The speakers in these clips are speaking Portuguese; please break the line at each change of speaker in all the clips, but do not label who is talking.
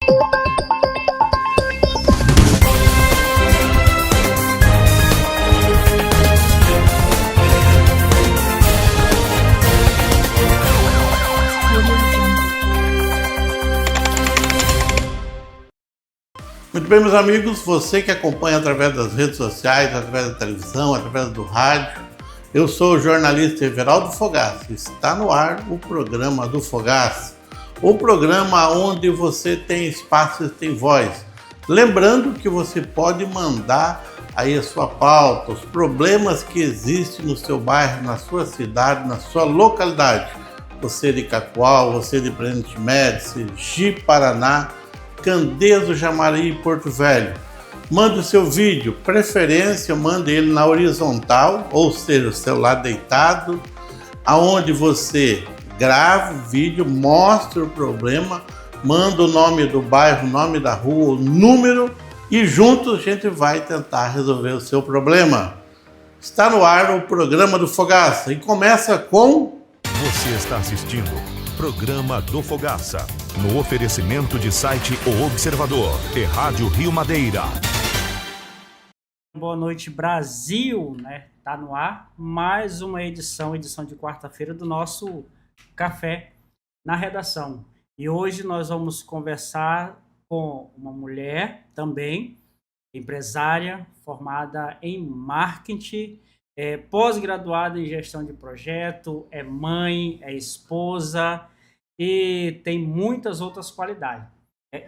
Muito bem, meus amigos, você que acompanha através das redes sociais, através da televisão, através do rádio, eu sou o jornalista Everaldo Fogaça. Está no ar o programa do Fogaça, o programa onde você tem espaço e tem voz. Lembrando que você pode mandar aí a sua pauta, os problemas que existem no seu bairro, na sua cidade, na sua localidade. Você de Cacoal, você de Presidente Médici, Ji-Paraná, Candeso, Jamari e Porto Velho. Mande o seu vídeo, preferência, mande ele na horizontal, ou seja, o celular deitado, aonde você grava o vídeo, mostra o problema, manda o nome do bairro, o nome da rua, o número e juntos a gente vai tentar resolver o seu problema. Está no ar o programa do Fogaça e começa com...
Você está assistindo Programa do Fogaça, no oferecimento de site O Observador e Rádio Rio Madeira.
Boa noite, Brasil, né? Tá no ar mais uma edição de quarta-feira do nosso Café na Redação. E hoje nós vamos conversar com uma mulher também, empresária, formada em marketing, pós-graduada em gestão de projeto, é mãe, é esposa e tem muitas outras qualidades.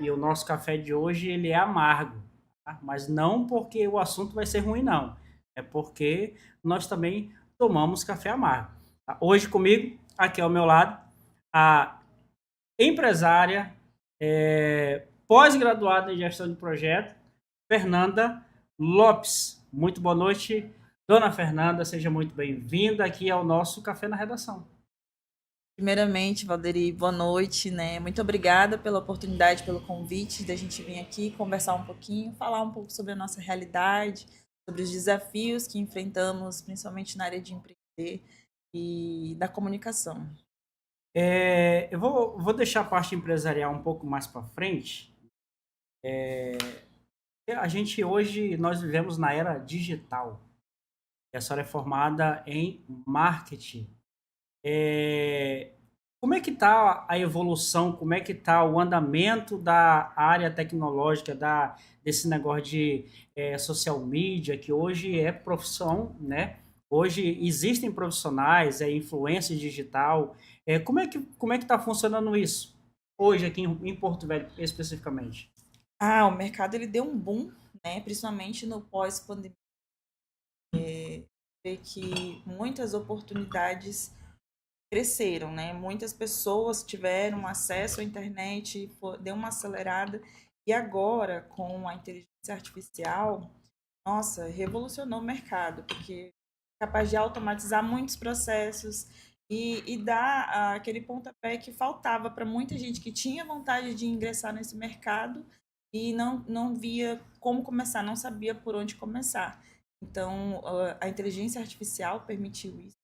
E o nosso café de hoje ele é amargo, tá? Mas não porque o assunto vai ser ruim, não. É porque nós também tomamos café amargo. Tá? Hoje comigo, aqui ao meu lado, a empresária, pós-graduada em gestão de projeto, Fernanda Lopes. Muito boa noite, Dona Fernanda, seja muito bem-vinda aqui ao nosso Café na Redação.
Primeiramente, Valderi, boa noite, né? Muito obrigada pela oportunidade, pelo convite da gente vir aqui conversar um pouquinho, falar um pouco sobre a nossa realidade, sobre os desafios que enfrentamos, principalmente na área de empreender e da comunicação.
Eu vou deixar a parte empresarial um pouco mais para frente. A gente hoje, nós vivemos na era digital. A senhora é formada em marketing. Como é que está a evolução, como é que está o andamento da área tecnológica, desse negócio de social media, que hoje é profissão, né? Hoje existem profissionais, influência digital. Como é que está funcionando isso hoje aqui em Porto Velho, especificamente?
O mercado ele deu um boom, né? Principalmente no pós-pandemia. Ver que muitas oportunidades cresceram, né? Muitas pessoas tiveram acesso à internet, deu uma acelerada. E agora, com a inteligência artificial, nossa, revolucionou o mercado, porque é capaz de automatizar muitos processos e dar aquele pontapé que faltava para muita gente que tinha vontade de ingressar nesse mercado e não via como começar, não sabia por onde começar. Então, a inteligência artificial permitiu isso,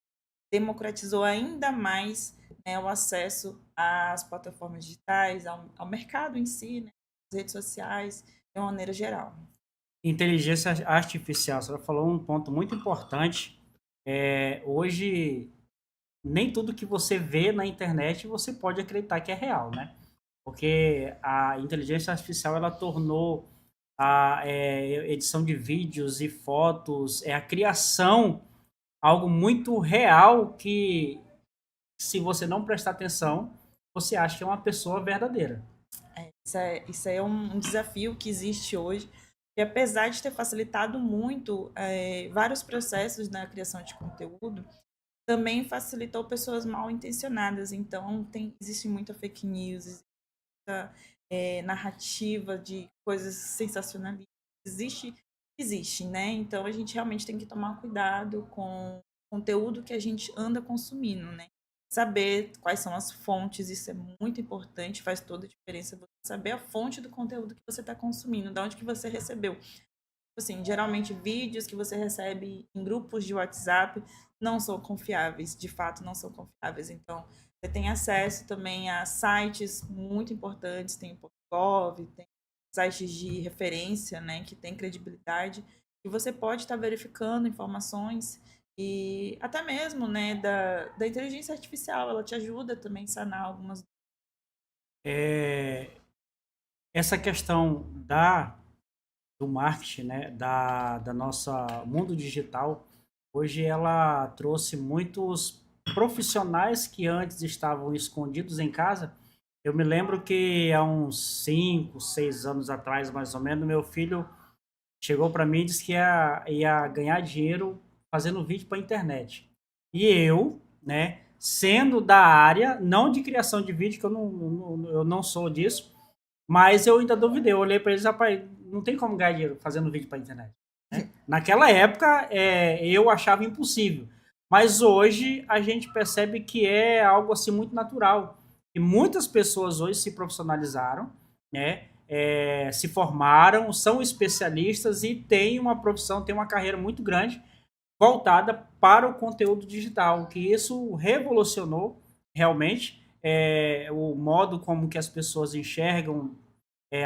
democratizou ainda mais, né, o acesso às plataformas digitais, ao mercado em si, né, às redes sociais, de uma maneira geral.
Inteligência artificial, a senhora falou um ponto muito importante. Hoje, nem tudo que você vê na internet você pode acreditar que é real, né? Porque a inteligência artificial ela tornou a edição de vídeos e fotos, a criação, algo muito real que, se você não prestar atenção, você acha que é uma pessoa verdadeira.
Isso é um desafio que existe hoje, e apesar de ter facilitado muito vários processos na criação de conteúdo, também facilitou pessoas mal intencionadas. Então, existe muita fake news, existe muita narrativa de coisas sensacionalistas. Existe, né? Então, a gente realmente tem que tomar cuidado com o conteúdo que a gente anda consumindo, né? Saber quais são as fontes, isso é muito importante, faz toda a diferença você saber a fonte do conteúdo que você está consumindo, de onde que você recebeu. Assim, geralmente, vídeos que você recebe em grupos de WhatsApp não são confiáveis, de fato não são confiáveis. Então, você tem acesso também a sites muito importantes, tem o Gov, tem sites de referência, né, que tem credibilidade, e você pode estar verificando informações e até mesmo, né, da inteligência artificial, ela te ajuda também a sanar algumas.
É, essa questão do marketing, né, da nossa mundo digital, hoje ela trouxe muitos profissionais que antes estavam escondidos em casa. Eu me lembro que há uns 5, 6 anos atrás, mais ou menos, meu filho chegou para mim e disse que ia ganhar dinheiro fazendo vídeo para a internet. E eu, né, sendo da área, não de criação de vídeo, que eu não sou disso, mas eu ainda duvidei. Eu olhei para eles, rapaz, não tem como ganhar dinheiro fazendo vídeo para a internet. Né? Naquela época, eu achava impossível. Mas hoje a gente percebe que é algo assim muito natural. E muitas pessoas hoje se profissionalizaram, né? Se formaram, são especialistas e têm uma profissão, têm uma carreira muito grande voltada para o conteúdo digital, que isso revolucionou realmente o modo como que as pessoas enxergam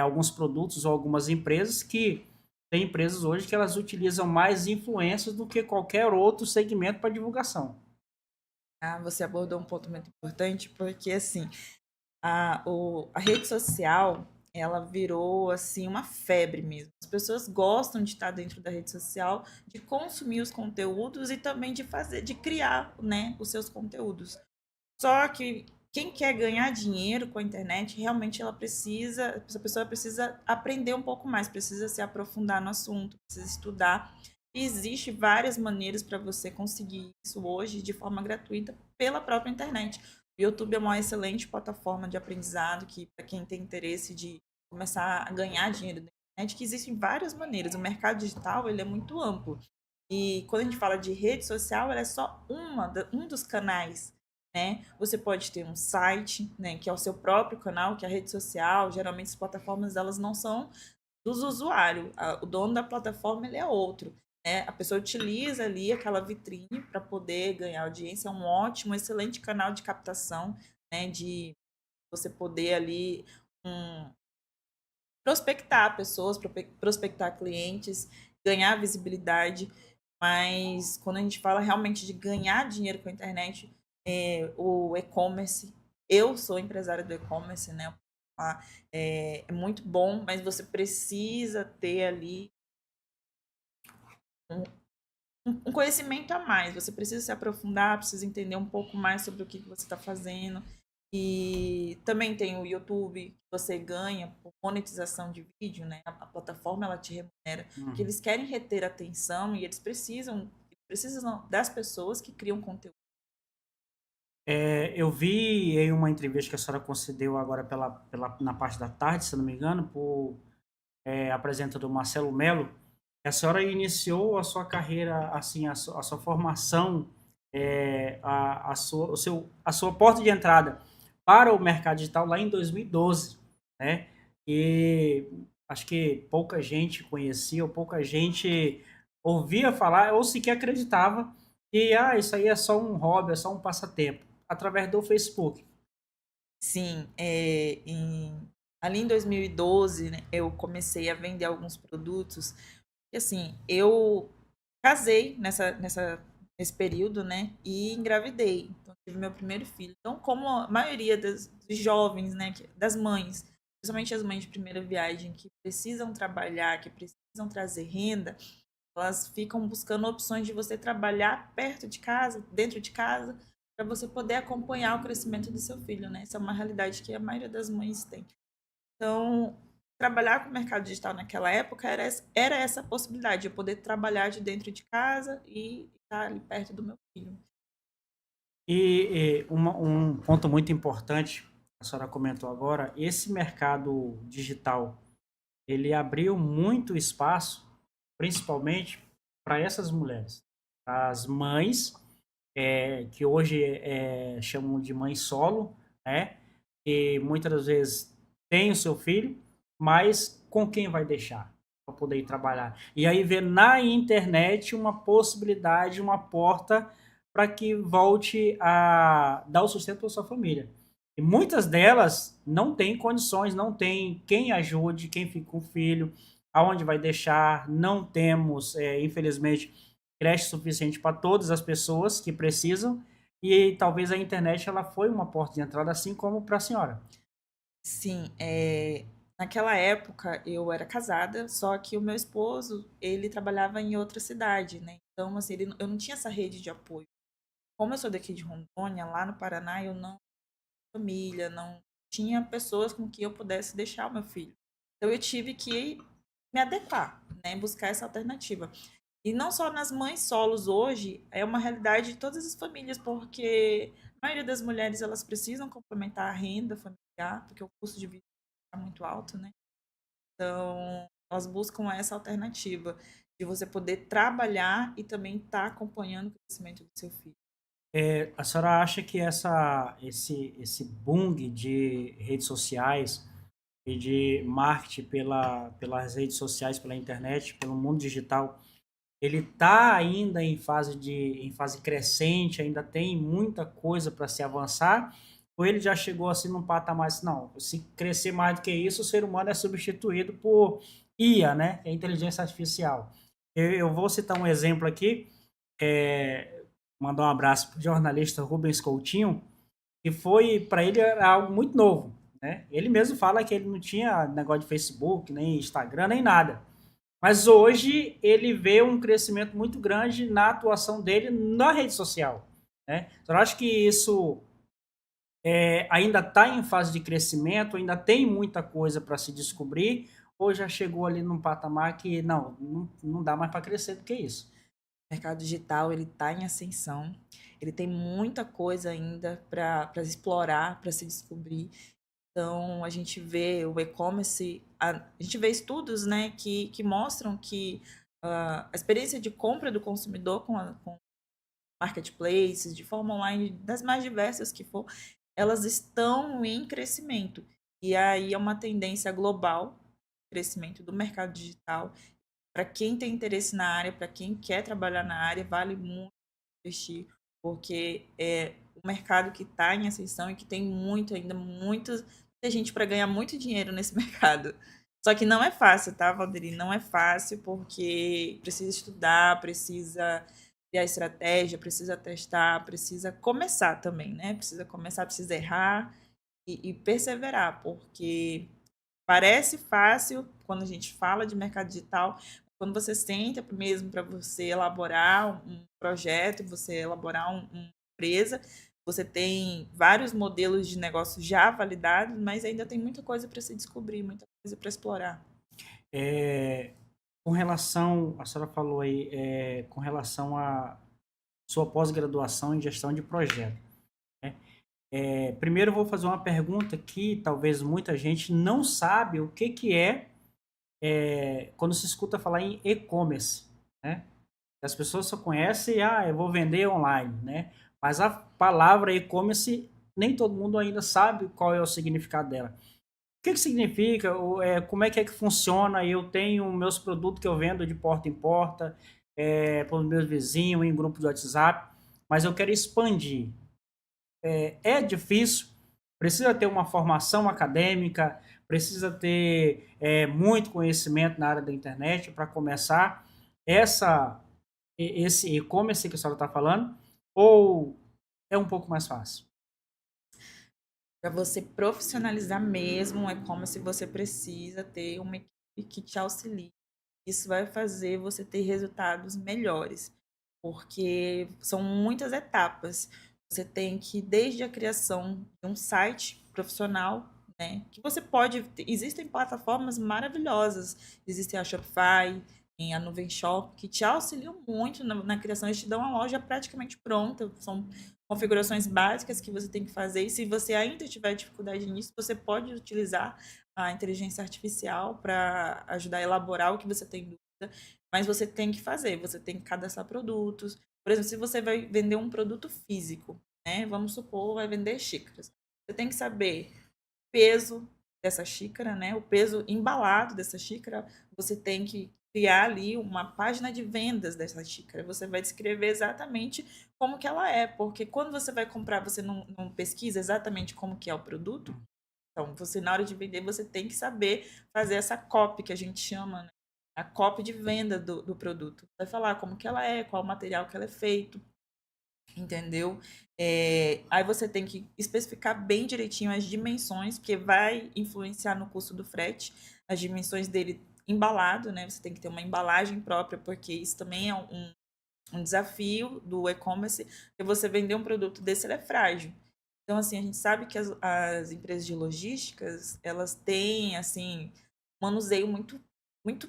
alguns produtos ou algumas empresas, que tem empresas hoje que elas utilizam mais influências do que qualquer outro segmento para divulgação.
Você abordou um ponto muito importante, porque assim, a rede social, ela virou assim uma febre mesmo. As pessoas gostam de estar dentro da rede social, de consumir os conteúdos e também de criar, né, os seus conteúdos. Só que quem quer ganhar dinheiro com a internet, realmente essa pessoa precisa aprender um pouco mais, precisa se aprofundar no assunto, precisa estudar. E existe várias maneiras para você conseguir isso hoje de forma gratuita pela própria internet. O YouTube é uma excelente plataforma de aprendizado que, para quem tem interesse de começar a ganhar dinheiro na internet, que existem várias maneiras. O mercado digital, ele é muito amplo. E quando a gente fala de rede social, ela é só um dos canais, né? Você pode ter um site, né, que é o seu próprio canal, que é a rede social. Geralmente as plataformas, elas não são dos usuários. O dono da plataforma, ele é outro. Né? A pessoa utiliza ali aquela vitrine para poder ganhar audiência. É um ótimo, excelente canal de captação, né, de você poder ali prospectar pessoas, prospectar clientes, ganhar visibilidade. Mas quando a gente fala realmente de ganhar dinheiro com a internet, o e-commerce, eu sou empresária do e-commerce, né? É muito bom, mas você precisa ter ali um conhecimento a mais. Você precisa se aprofundar, precisa entender um pouco mais sobre o que você está fazendo. E também tem o YouTube, que você ganha por monetização de vídeo, né? A plataforma, ela te remunera, porque eles querem reter a atenção e eles precisam das pessoas que criam conteúdo.
Eu vi em uma entrevista que a senhora concedeu agora na parte da tarde, se não me engano, por apresentador Marcelo Melo. A senhora iniciou a sua carreira, assim, a sua formação, a sua porta de entrada para o mercado digital lá em 2012, né? E acho que pouca gente conhecia, ou pouca gente ouvia falar, ou sequer acreditava que isso aí é só um hobby, é só um passatempo, através do Facebook.
Sim, ali em 2012, né, eu comecei a vender alguns produtos. E assim, eu casei nesse período, né, e engravidei. Então, tive meu primeiro filho. Então, como a maioria dos jovens, né, das mães, principalmente as mães de primeira viagem, que precisam trabalhar, que precisam trazer renda, elas ficam buscando opções de você trabalhar perto de casa, dentro de casa, para você poder acompanhar o crescimento do seu filho, né? Essa é uma realidade que a maioria das mães tem. Então, trabalhar com o mercado digital naquela época era essa possibilidade, de eu poder trabalhar de dentro de casa e estar ali perto do meu filho.
E um ponto muito importante, a senhora comentou agora, esse mercado digital, ele abriu muito espaço, principalmente para essas mulheres, as mães, que hoje chamam de mãe solo, né? Que muitas das vezes tem o seu filho, mas com quem vai deixar para poder ir trabalhar? E aí vê na internet uma possibilidade, uma porta para que volte a dar o sustento para sua família. E muitas delas não têm condições, não tem quem ajude, quem fica com o filho, aonde vai deixar. Não temos, infelizmente, creche suficiente para todas as pessoas que precisam. E talvez a internet ela foi uma porta de entrada, assim como para a senhora.
Sim, naquela época eu era casada, só que o meu esposo, ele trabalhava em outra cidade, né? Então, assim, eu não tinha essa rede de apoio. Como eu sou daqui de Rondônia, lá no Paraná, eu não tinha família, não tinha pessoas com que eu pudesse deixar o meu filho. Então, eu tive que me adequar, né? Buscar essa alternativa. E não só nas mães solos hoje, é uma realidade de todas as famílias, porque a maioria das mulheres elas precisam complementar a renda familiar, porque o custo de vida está muito alto, né? Então, elas buscam essa alternativa de você poder trabalhar e também estar acompanhando o crescimento do seu filho.
A senhora acha que esse boom de redes sociais e de marketing pelas redes sociais, pela internet, pelo mundo digital, ele está ainda em fase crescente, ainda tem muita coisa para se avançar, ou ele já chegou assim num patamar assim, não, se crescer mais do que isso, o ser humano é substituído por IA, né, que é a inteligência artificial. Eu vou citar um exemplo aqui, mandar um abraço para o jornalista Rubens Coutinho, que foi, para ele, era algo muito novo, né? Ele mesmo fala que ele não tinha negócio de Facebook, nem Instagram, nem nada. Mas hoje ele vê um crescimento muito grande na atuação dele na rede social, né? Eu acho que isso ainda está em fase de crescimento, ainda tem muita coisa para se descobrir, ou já chegou ali num patamar que não dá mais para crescer do que isso.
O mercado digital ele está em ascensão, ele tem muita coisa ainda para explorar, para se descobrir. Então, a gente vê o e-commerce, a gente vê estudos, né, que mostram que a experiência de compra do consumidor com marketplaces, de forma online, das mais diversas que for, elas estão em crescimento. E aí é uma tendência global, crescimento do mercado digital. Para quem tem interesse na área, para quem quer trabalhar na área, vale muito investir, porque é um mercado que está em ascensão e que tem muita gente para ganhar muito dinheiro nesse mercado. Só que não é fácil, tá, Valderi? Não é fácil porque precisa estudar, precisa criar estratégia, precisa testar, precisa começar também, né? Precisa começar, precisa errar e perseverar, porque parece fácil quando a gente fala de mercado digital, quando você senta mesmo para você elaborar um projeto, você elaborar uma empresa, você tem vários modelos de negócio já validados, mas ainda tem muita coisa para se descobrir, muita coisa para explorar.
Com relação, a senhora falou aí, com relação à sua pós-graduação em gestão de projeto, né? Primeiro eu vou fazer uma pergunta que talvez muita gente não sabe o que é quando se escuta falar em e-commerce, né? As pessoas só conhecem, eu vou vender online, né? Mas a palavra e-commerce, nem todo mundo ainda sabe qual é o significado dela. O que significa? Como é que funciona? Eu tenho meus produtos que eu vendo de porta em porta, para os meus vizinhos, em grupo de WhatsApp, mas eu quero expandir. É difícil, precisa ter uma formação acadêmica, precisa ter muito conhecimento na área da internet para começar esse e-commerce que a senhora está falando, ou é um pouco mais fácil?
Para você profissionalizar mesmo o e-commerce, você precisa ter uma equipe que te auxilie. Isso vai fazer você ter resultados melhores, porque são muitas etapas. Você tem que, desde a criação de um site profissional, né, que você pode... Existem plataformas maravilhosas, existe a Shopify, tem a Nuvem Shop, que te auxiliam muito na criação, eles te dão uma loja praticamente pronta, são configurações básicas que você tem que fazer, e se você ainda tiver dificuldade nisso, você pode utilizar a inteligência artificial para ajudar a elaborar o que você tem dúvida, mas você tem que fazer, você tem que cadastrar produtos. Por exemplo, se você vai vender um produto físico, né? Vamos supor, vai vender xícaras. Você tem que saber o peso dessa xícara, né? O peso embalado dessa xícara, você tem que criar ali uma página de vendas dessa xícara. Você vai descrever exatamente como que ela é, porque quando você vai comprar, você não pesquisa exatamente como que é o produto. Então, você na hora de vender, você tem que saber fazer essa copy que a gente chama, né? A copy de venda do produto. Vai falar como que ela é, qual o material que ela é feito, entendeu? Aí você tem que especificar bem direitinho as dimensões, porque vai influenciar no custo do frete, as dimensões dele embalado, né? Você tem que ter uma embalagem própria, porque isso também é um desafio do e-commerce, porque você vender um produto desse, ele é frágil. Então, assim, a gente sabe que as empresas de logísticas, elas têm, assim, manuseio muito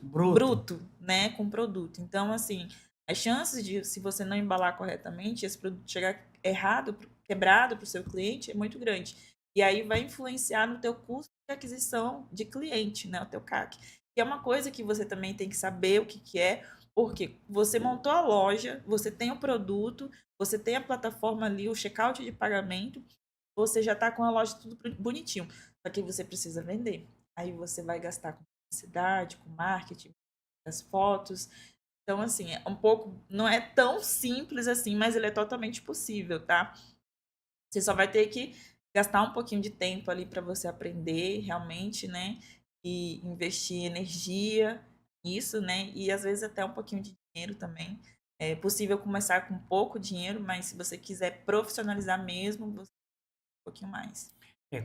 Bruto.
bruto, né, com o produto. Então, assim, as chances de, se você não embalar corretamente, esse produto chegar errado, quebrado para o seu cliente, é muito grande. E aí vai influenciar no teu custo de aquisição de cliente, né, o teu CAC. Que é uma coisa que você também tem que saber o que é, porque você montou a loja, você tem o produto, você tem a plataforma ali, o checkout de pagamento, você já está com a loja tudo bonitinho. Só que você precisa vender. Aí você vai gastar com publicidade, com marketing, as fotos. Então, assim, é um pouco. Não é tão simples assim, mas ele é totalmente possível, tá? Você só vai ter que gastar um pouquinho de tempo ali para você aprender realmente, né? E investir energia nisso, né? E às vezes até um pouquinho de dinheiro também. É possível começar com pouco dinheiro, mas se você quiser profissionalizar mesmo, você um pouquinho mais.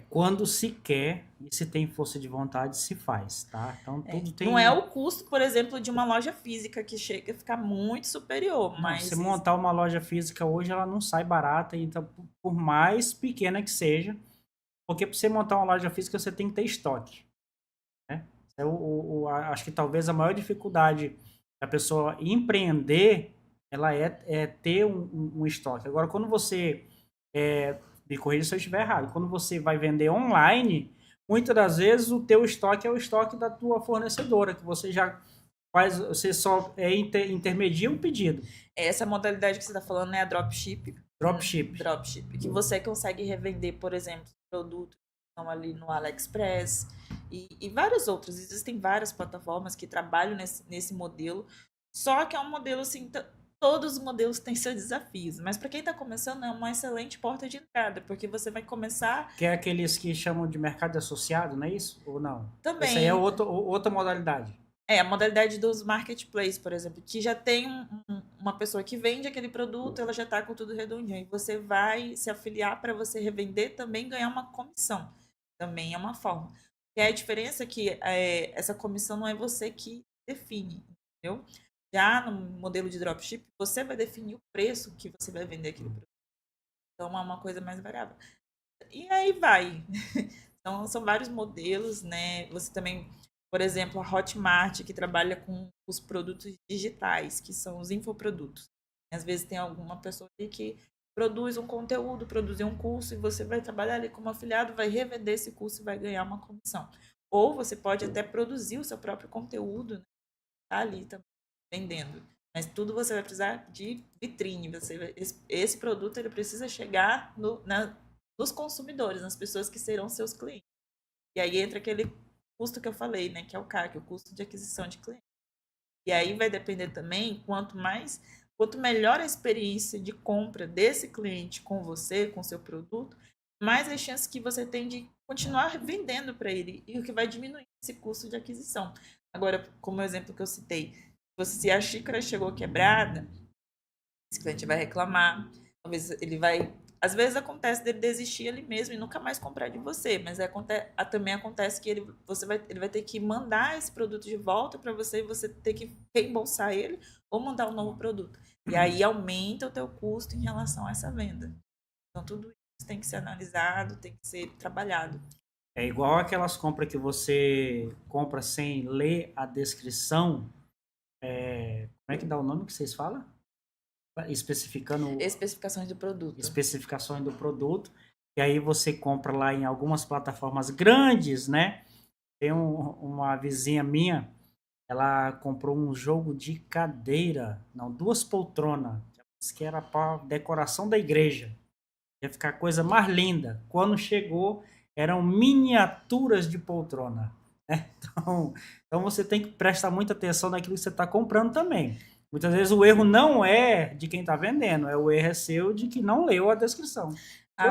Quando se quer e se tem força de vontade, se faz, tá? Então tudo tem.
Não é o custo, por exemplo, de uma loja física que chega a ficar muito superior,
Não,
mas
se montar uma loja física hoje, ela não sai barata, então, por mais pequena que seja, porque para você montar uma loja física, você tem que ter estoque, né? Acho que talvez a maior dificuldade da pessoa empreender, ela é ter um estoque. Agora, quando você, me corrija se eu estiver errado, quando você vai vender online, muitas das vezes o teu estoque é o estoque da tua fornecedora, que você já faz, você só intermedia o pedido.
essa modalidade que você está falando é a dropship.
Dropship.
Dropship, que você consegue revender, por exemplo, produtos que estão ali no AliExpress e vários outros. Existem várias plataformas que trabalham nesse modelo, só que é um modelo assim, todos os modelos têm seus desafios, mas para quem está começando é uma excelente porta de entrada, porque você vai começar...
Que é aqueles que chamam de mercado associado, não é isso? Ou não?
Também.
Essa aí é outra modalidade.
A modalidade dos marketplace, por exemplo, que já tem uma pessoa que vende aquele produto, ela já está com tudo redondinho. E você vai se afiliar para você revender, também ganhar uma comissão. Também é uma forma. E a diferença é que essa comissão não é você que define, entendeu? Já no modelo de dropship, você vai definir o preço que você vai vender aquele produto. Então, é uma coisa mais variável. E aí vai. Então, são vários modelos, né? Você também... Por exemplo, a Hotmart, que trabalha com os produtos digitais, que são os infoprodutos. Às vezes tem alguma pessoa ali que produz um conteúdo, produz um curso, e você vai trabalhar ali como afiliado, vai revender esse curso e vai ganhar uma comissão. Ou você pode até produzir o seu próprio conteúdo, né? Tá ali também, vendendo. Mas tudo você vai precisar de vitrine. Esse produto ele precisa chegar nos consumidores, nas pessoas que serão seus clientes. E aí entra aquele custo que eu falei, né, que é o CAC, o custo de aquisição de cliente. E aí vai depender também, quanto melhor a experiência de compra desse cliente com você, com seu produto, mais as chances que você tem de continuar vendendo para ele, e o que vai diminuir esse custo de aquisição. Agora, como o exemplo que eu citei, se a xícara chegou quebrada, esse cliente vai reclamar, talvez ele vai... Às vezes acontece dele desistir ele mesmo e nunca mais comprar de você, mas também acontece que ele vai ter que mandar esse produto de volta para você e você ter que reembolsar ele ou mandar um novo produto. E aí aumenta o teu custo em relação a essa venda. Então tudo isso tem que ser analisado, tem que ser trabalhado.
É igual aquelas compras que você compra sem ler a descrição. Como é que dá o nome que vocês falam?
Especificações do produto.
Especificações do produto. E aí você compra lá em algumas plataformas grandes, né? Tem uma vizinha minha, ela comprou um jogo de cadeira, não, 2 poltronas, que era para decoração da igreja. Ia ficar a coisa mais linda. Quando chegou, eram miniaturas de poltrona. né? Então você tem que prestar muita atenção naquilo que você está comprando também. Muitas vezes o erro não é de quem está vendendo, o erro é seu de que não leu a descrição.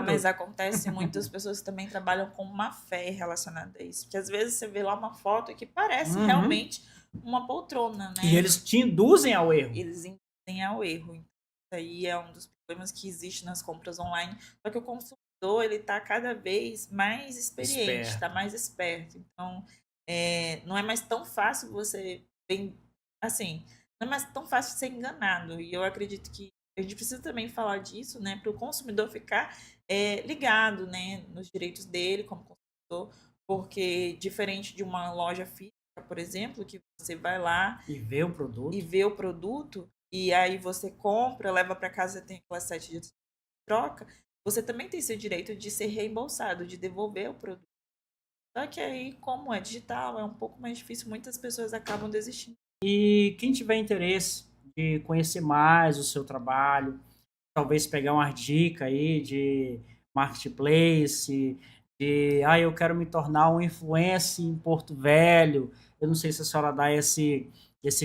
Mas acontece muitas pessoas também trabalham com má fé relacionada a isso. Porque às vezes você vê lá uma foto que parece realmente uma poltrona, né?
E eles te induzem ao erro.
Eles induzem ao erro. Então, isso aí é um dos problemas que existe nas compras online. Só que o consumidor, ele tá cada vez mais experiente, está mais esperto. Então, não é mais tão fácil você... Assim, não é mais tão fácil ser enganado. E eu acredito que a gente precisa também falar disso, né? Para o consumidor ficar ligado, né? Nos direitos dele como consumidor. Porque, diferente de uma loja física, por exemplo, que você vai lá
e vê o
produto e aí você compra, leva para casa, tem aquelas 7 dias de troca, você também tem seu direito de ser reembolsado, de devolver o produto. Só que aí, como é digital, é um pouco mais difícil, muitas pessoas acabam desistindo.
E quem tiver interesse de conhecer mais o seu trabalho, talvez pegar uma dica aí de marketplace, eu quero me tornar um influencer em Porto Velho. Eu não sei se a senhora dá esse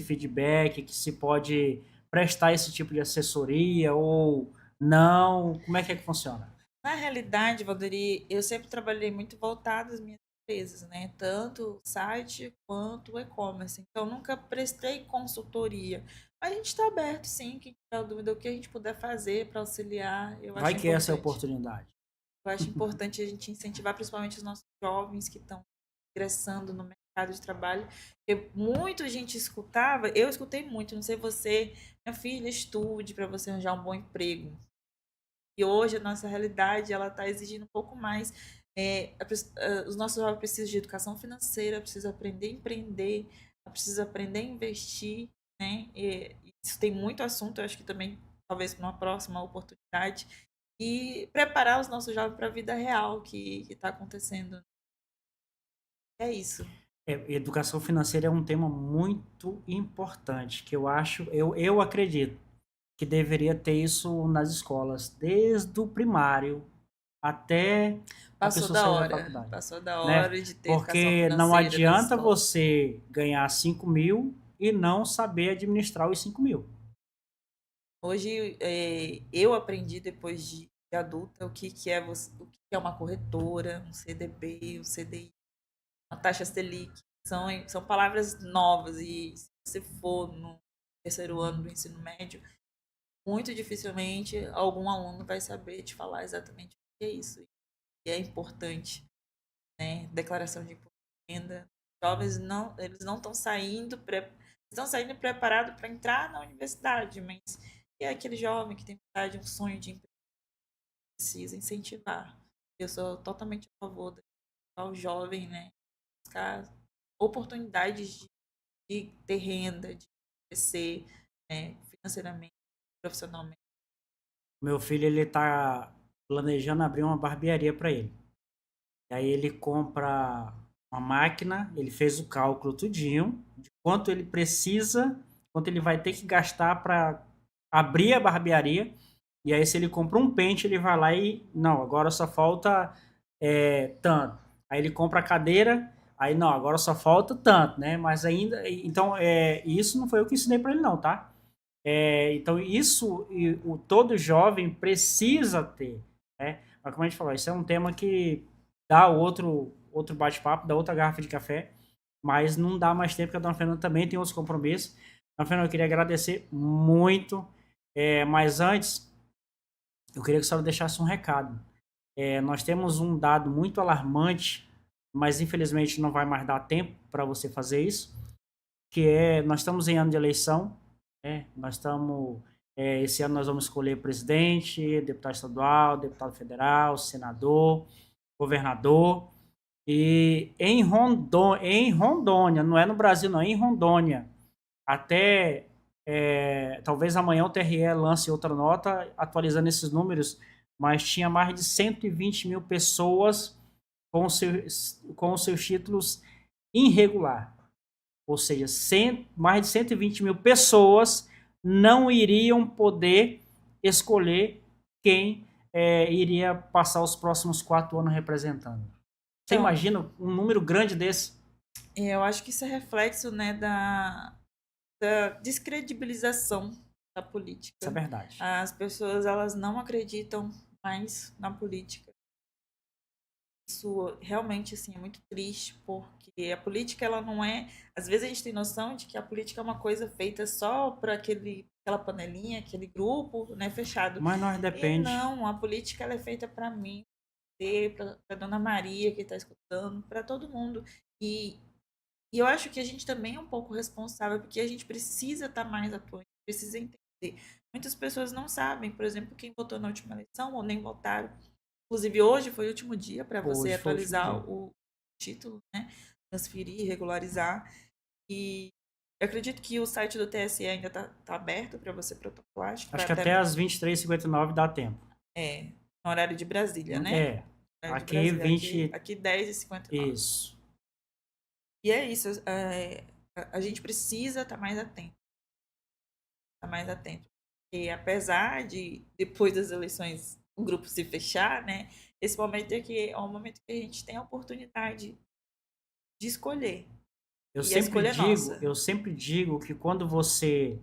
feedback, que se pode prestar esse tipo de assessoria ou não. Como é que funciona?
Na realidade, Valderi, eu sempre trabalhei muito voltado às minhas empresas, né? Tanto o site quanto o e-commerce. Então, nunca prestei consultoria. Mas a gente está aberto, sim. Quem tiver dúvida, o que a gente puder fazer para auxiliar, eu acho
Vai que
importante.
essa é a oportunidade.
Eu acho importante a gente incentivar, principalmente os nossos jovens que estão ingressando no mercado de trabalho. Porque muita gente escutava, eu escutei muito, não sei você, minha filha, estude para você arranjar um bom emprego. E hoje a nossa realidade ela está exigindo um pouco mais. Os nossos jovens precisam de educação financeira, precisam aprender a empreender, precisam aprender a investir, né? Isso tem muito assunto, eu acho que também talvez para uma próxima oportunidade. E preparar os nossos jovens para a vida real que está acontecendo. É isso.
Educação financeira é um tema muito importante, que eu acredito que deveria ter isso nas escolas, desde o primário até a pessoa sair da faculdade.
Passou da hora, né? De ter
porque não adianta você ganhar 5 mil e não saber administrar os 5 mil.
Hoje eu aprendi depois de adulta o que é uma corretora, um CDB, um CDI, uma taxa Selic. São palavras novas e se você for no terceiro ano do ensino médio, muito dificilmente algum aluno vai saber te falar exatamente o que é isso. E é importante, né? Declaração de imposto de renda. Os jovens eles não estão saindo preparados para entrar na universidade, mas é aquele jovem que tem vontade, um sonho de emprego, precisa incentivar. Eu sou totalmente a favor do jovem, né? Buscar oportunidades de ter renda, de crescer, né? Financeiramente, profissionalmente.
Meu filho, ele tá planejando abrir uma barbearia para ele. E aí ele compra uma máquina, ele fez o cálculo tudinho de quanto ele precisa, quanto ele vai ter que gastar para abrir a barbearia. E aí se ele compra um pente, ele vai lá e não, agora só falta tanto. Aí ele compra a cadeira, aí não, agora só falta tanto, né? Mas ainda, então isso não foi eu que ensinei para ele não, tá? Então isso todo jovem precisa ter, né? Mas como a gente falou, isso é um tema que dá outro bate-papo, dá outra garrafa de café, mas não dá mais tempo, porque a dona Fernanda também tem outros compromissos. Dona Fernanda, eu queria agradecer muito, mas antes, eu queria que a senhora deixasse um recado. Nós temos um dado muito alarmante, mas infelizmente não vai mais dar tempo para você fazer isso, que nós estamos em ano de eleição, nós estamos... esse ano nós vamos escolher presidente, deputado estadual, deputado federal, senador, governador. E em Rondônia, não é no Brasil não, em Rondônia, até talvez amanhã o TRE lance outra nota atualizando esses números, mas tinha mais de 120 mil pessoas com os seus títulos irregular. Ou seja, mais de 120 mil pessoas não iriam poder escolher quem iria passar os próximos 4 anos representando. Você imagina um número grande desse?
Eu acho que isso é reflexo, né, da descredibilização da política.
Isso é verdade.
As pessoas, elas não acreditam mais na política. Isso realmente, assim, é muito triste, porque a política, ela não é... Às vezes a gente tem noção de que a política é uma coisa feita só para aquela panelinha, aquele grupo, né, fechado.
Mas nós
E
depende.
não, a política, ela é feita para mim, para Dona Maria, que está escutando, para todo mundo. E eu acho que a gente também é um pouco responsável, porque a gente precisa estar mais atuante, precisa entender. Muitas pessoas não sabem, por exemplo, quem votou na última eleição ou nem votaram. Inclusive, hoje foi o último dia para você
Hoje foi o último
atualizar
dia.
o título, né? Transferir, regularizar. E eu acredito que o site do TSE ainda está aberto para você protocolar.
Acho que até às 23h59 dá tempo.
No horário de Brasília, né?
Aqui
de Brasília.
20...
Aqui 10h59.
Isso.
E é isso. A gente precisa estar mais atento. Porque apesar de, depois das eleições, o grupo se fechar, né? Esse momento é um momento que a gente tem a oportunidade de escolher.
Eu
E a escolha é nossa.
sempre digo que quando você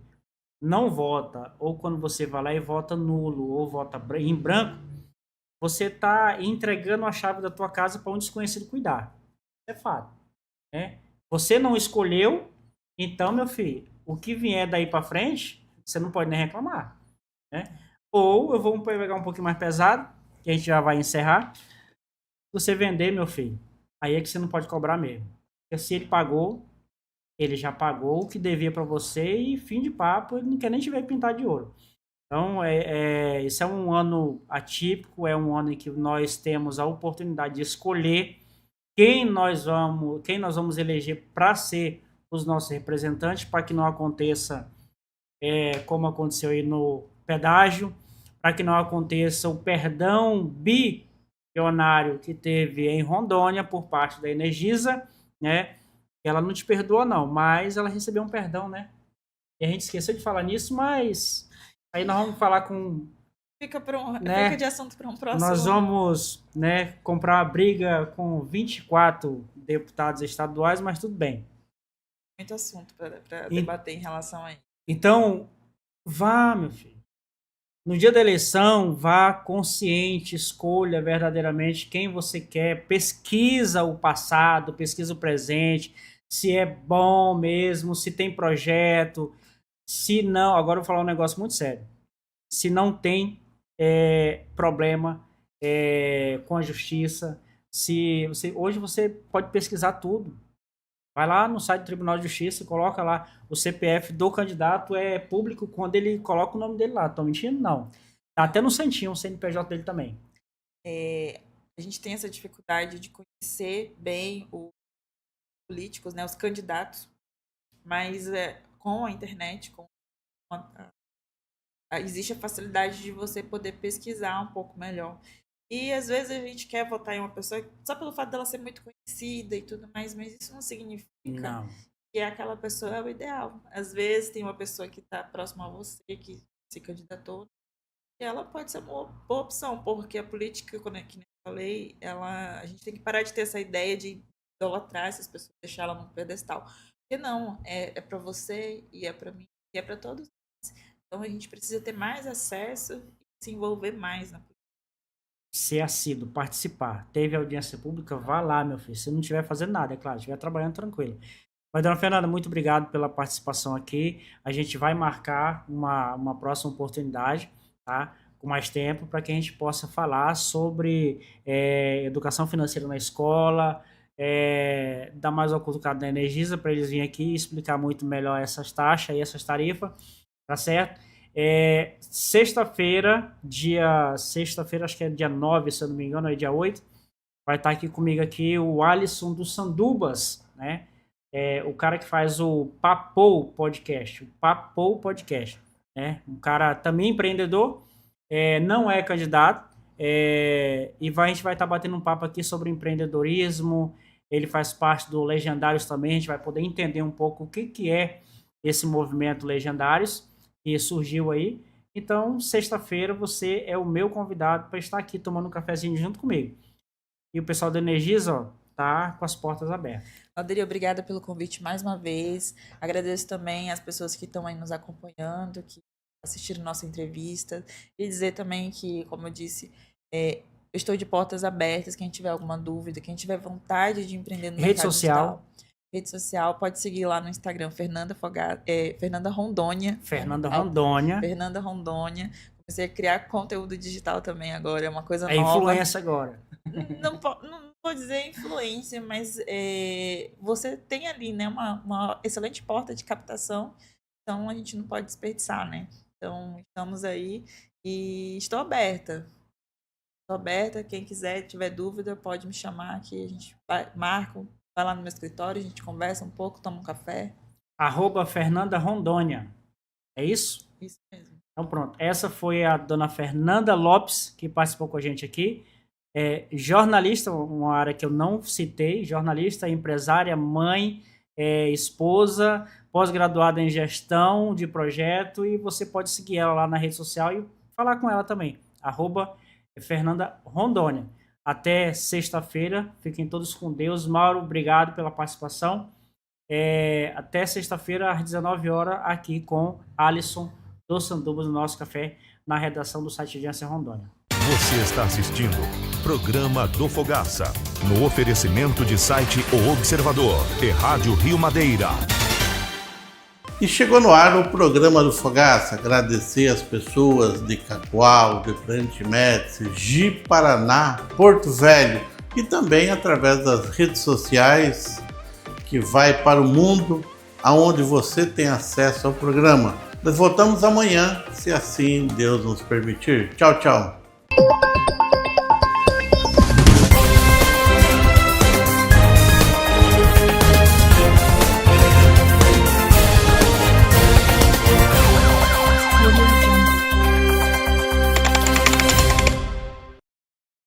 não vota, ou quando você vai lá e vota nulo, ou vota em branco, você está entregando a chave da tua casa para um desconhecido cuidar. É fato. Né? Você não escolheu, então, meu filho, o que vier daí para frente, você não pode nem reclamar. Né? Ou eu vou pegar um pouquinho mais pesado, que a gente já vai encerrar. Você vender, meu filho, aí é que você não pode cobrar mesmo. Porque se ele pagou, ele já pagou o que devia para você e fim de papo, ele não quer nem te ver pintar de ouro. Então, esse é um ano atípico, é um ano em que nós temos a oportunidade de escolher quem nós vamos eleger para ser os nossos representantes, para que não aconteça como aconteceu aí no pedágio, para que não aconteça o perdão bilionário que teve em Rondônia por parte da Energisa, né? Ela não te perdoa não, mas ela recebeu um perdão, né? E a gente esqueceu de falar nisso, mas aí nós vamos falar com...
Fica de assunto para um próximo.
Nós vamos, né, comprar uma briga com 24 deputados estaduais, mas tudo bem.
Muito assunto para debater em relação a isso.
Então, vá, meu filho. No dia da eleição, vá consciente, escolha verdadeiramente quem você quer, pesquisa o passado, pesquisa o presente, se é bom mesmo, se tem projeto, se não, agora eu vou falar um negócio muito sério, se não tem problema com a justiça, hoje você pode pesquisar tudo. Vai lá no site do Tribunal de Justiça e coloca lá o CPF do candidato é público quando ele coloca o nome dele lá. Tô mentindo? Não. Tá até no santinho o CNPJ dele também.
A gente tem essa dificuldade de conhecer bem os políticos, né, os candidatos, mas com a internet, existe a facilidade de você poder pesquisar um pouco melhor. E às vezes a gente quer votar em uma pessoa só pelo fato dela ser muito conhecida e tudo mais, mas isso não significa que aquela pessoa é o ideal. Às vezes tem uma pessoa que está próxima a você, que se candidatou, e ela pode ser uma boa opção, porque a política, como eu falei, a gente tem que parar de ter essa ideia de idolatrar essas pessoas, deixar ela num pedestal. Porque não, é para você e é para mim e é para todos. Então a gente precisa ter mais acesso e se envolver mais na política.
Ser assíduo, participar. Teve audiência pública, vá lá, meu filho. Se não estiver fazendo nada, é claro, estiver trabalhando tranquilo. Mas, dona Fernanda, muito obrigado pela participação aqui. A gente vai marcar uma próxima oportunidade, tá? Com mais tempo, para que a gente possa falar sobre educação financeira na escola, dar mais uma cutucada da Energisa para eles virem aqui e explicar muito melhor essas taxas e essas tarifas, tá certo? Sexta-feira, acho que é dia 9, se eu não me engano, é dia 8, vai estar aqui comigo aqui o Alisson do Sandubas, né? O cara que faz o Papou Podcast, né? Um cara também empreendedor, não é candidato, e a gente vai estar batendo um papo aqui sobre empreendedorismo. Ele faz parte do Legendários também, a gente vai poder entender um pouco o que é esse movimento Legendários que surgiu aí. Então, sexta-feira, você é o meu convidado para estar aqui tomando um cafezinho junto comigo. E o pessoal da Energisa, ó, está com as portas abertas.
Alderi, obrigada pelo convite mais uma vez. Agradeço também as pessoas que estão aí nos acompanhando, que assistiram nossa entrevista. E dizer também que, como eu disse, eu estou de portas abertas. Quem tiver alguma dúvida, quem tiver vontade de empreender no mercado digital, rede social, pode seguir lá no Instagram, Fernanda Rondônia.
Fernanda Rondônia.
Fernanda Rondônia. Comecei a criar conteúdo digital também agora, é uma coisa nova.
É influência agora.
Não vou dizer influência, mas você tem ali, né, uma excelente porta de captação, então a gente não pode desperdiçar, né? Então, estamos aí e estou aberta. Quem quiser, tiver dúvida, pode me chamar que a gente marca, vai lá no meu escritório, a gente conversa um pouco, toma um café.
@Fernanda Rondônia. É isso?
Isso mesmo.
Então pronto, essa foi a dona Fernanda Lopes, que participou com a gente aqui. Jornalista, uma área que eu não citei, jornalista, empresária, mãe, esposa, pós-graduada em gestão de projeto, e você pode seguir ela lá na rede social e falar com ela também, @Fernanda Rondônia. Até sexta-feira, fiquem todos com Deus. Mauro, obrigado pela participação. Até sexta-feira, às 19 horas, aqui com Alisson do Sanduba, no nosso café, na redação do site Agência Rondônia.
Você está assistindo Programa do Fogaça, no oferecimento de site O Observador e Rádio Rio Madeira.
E chegou no ar o Programa do Fogaça. Agradecer as pessoas de Cacoal, de Presidente Médici, Ji-Paraná, Porto Velho e também através das redes sociais que vai para o mundo, aonde você tem acesso ao programa. Nós voltamos amanhã, se assim Deus nos permitir. Tchau, tchau.